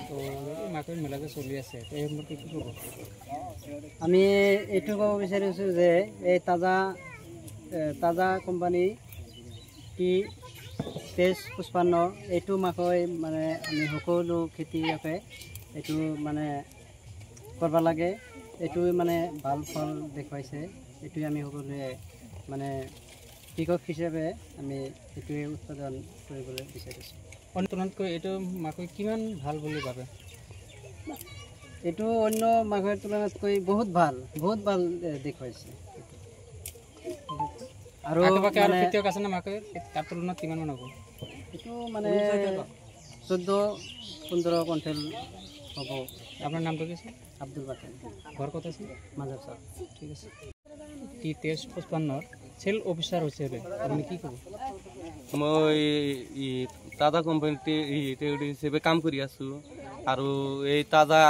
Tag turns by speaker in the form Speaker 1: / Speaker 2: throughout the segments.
Speaker 1: তো মাকৈ মেলা যে চলি আছে এই সম্পৰ্কে কি ক'ব?
Speaker 2: আমি এইটো ক'ব বিচাৰিছোঁ যে এই তাজা কোম্পানী T2355 এইটো মাকৈ মানে আমি সকলো খেতিয়কে এইটো মানে কৰিব লাগে। এইটো মানে ভাল ফল দেখুৱাইছে। এইটোৱে আমি সকলোৱে মানে কৃষক হিচাপে আমি এইটোৱে উৎপাদন কৰিবলৈ বিচাৰিছোঁ।
Speaker 1: অন্য তুলনাতকৈ এইটো মাকৈ কিমান ভাল বুলি ভাবে?
Speaker 2: এইটো অন্য মাকৈৰ তুলনাতকৈ বহুত ভাল দেখুৱাইছে। আৰু
Speaker 1: খেতিয়ক আছে না মাকৈ তাৰ তুলনাত কিমান মান হ'ব?
Speaker 2: এইটো মানে 14-15 কুইণ্টেল হ'ব।
Speaker 1: আপোনাৰ নামটো কি আছে?
Speaker 2: আব্দুল বাটেন।
Speaker 1: ঘৰ ক'ত আছে?
Speaker 2: মাজাৰ চাওক।
Speaker 1: ঠিক আছে। T2355 চেল অফিচাৰ হিচাপে আপুনি কি ক'ব?
Speaker 3: মই তাজা কোম্পানীতে হিচাপে কাম কৰি আছোঁ আৰু এই তাজা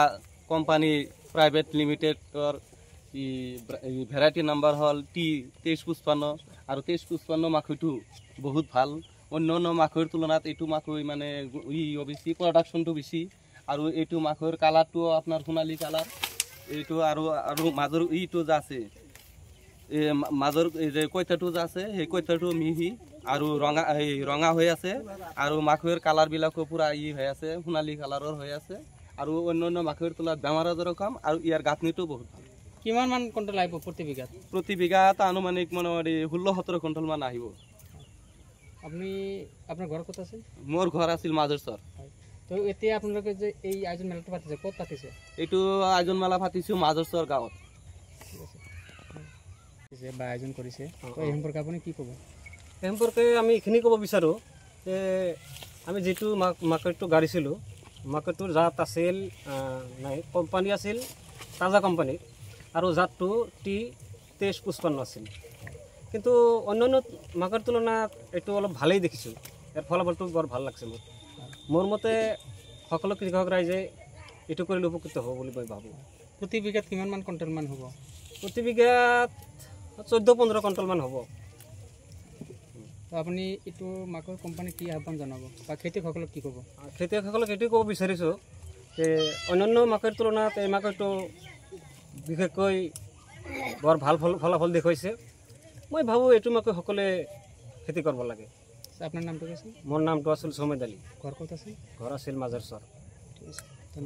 Speaker 3: কোম্পানী প্ৰাইভেট লিমিটেডৰ ভেৰাইটি নাম্বাৰ হ'ল T2355 আৰু 2355 মাকৈটো বহুত ভাল। অন্য মাকৈৰ তুলনাত এইটো মাকৈ মানে বেছি প্ৰডাকশ্যনটো বেছি আৰু এইটো মাকৈৰ কালাৰটো আপোনাৰ সোণালী কালাৰ। এইটো আৰু মাজৰ ইটো যে আছে মাজৰ যে কৈতাটো যে আছে সেই কৈতাটো মিহি আৰু ৰঙা হৈ আছে আৰু মাকৈৰ কালাৰবিলাকো পূৰা হৈ আছে সোণালী কালাৰৰ হৈ আছে আৰু অন্য মাকৈৰ তুলনাত বেমাৰ আজাৰো কম আৰু ইয়াৰ গাঁথনিটো বহুত ভাল।
Speaker 1: কিমান মান কুইণ্টেল আহিব প্ৰতি বিঘাত?
Speaker 3: প্ৰতি বিঘাত আনুমানিক মানে 16-17 কুইণ্টেল মান আহিব।
Speaker 1: আপুনি আপোনাৰ ঘৰ ক'ত আছে?
Speaker 3: মোৰ ঘৰ আছিল মাজৰচৰ।
Speaker 1: তো এতিয়া আপোনালোকে যে এই আয়োজন মেলাটো পাতিছে ক'ত পাতিছে?
Speaker 3: এইটো আয়োজন মেলা পাতিছোঁ মাজৰচৰ গাঁৱত।
Speaker 1: বা আয়োজন কৰিছে এই সম্পৰ্কে আপুনি কি ক'ব?
Speaker 4: এই সম্পৰ্কে আমি এইখিনি ক'ব বিচাৰোঁ যে আমি যিটো মাকৈটো গাড়িছিলোঁ মাকৈটোৰ জাত আছিল কোম্পানী আছিল তাজা কোম্পানীৰ আৰু জাতটো T2355 আছিল। কিন্তু অন্যান্য মাকৈৰ তুলনাত এইটো অলপ ভালেই দেখিছোঁ। ইয়াৰ ফলাফলটো বৰ ভাল লাগছে মোৰ মতে সকলো কৃষক ৰাইজে এইটো কৰিলে উপকৃত হ'ব বুলি মই ভাবোঁ।
Speaker 1: প্ৰতি বিঘাত কিমান মান কুইণ্টেল মান হ'ব?
Speaker 4: প্ৰতি বিঘাত 14-15 কুইণ্টেল মান হ'ব।
Speaker 1: তো আপুনি এইটো মাকৈ কোম্পানী কি আহ্বান জনাব বা খেতিয়কসকলক কি ক'ব?
Speaker 4: খেতিয়কসকলক এইটোৱে ক'ব বিচাৰিছোঁ যে অন্যান্য মাকৈৰ তুলনাত এই মাকৈটো বিশেষকৈ বৰ ভাল ফলাফল দেখুৱাইছে। মই ভাবোঁ এইটো মাকৈ সকলোৱে খেতি কৰিব লাগে।
Speaker 1: আপোনাৰ নামটো কি আছিল?
Speaker 4: মোৰ নামটো আছিল চমেদ আলী।
Speaker 1: ঘৰ ক'ত আছিল?
Speaker 4: ঘৰ আছিল মাজৰচৰ।
Speaker 1: ঠিক আছে।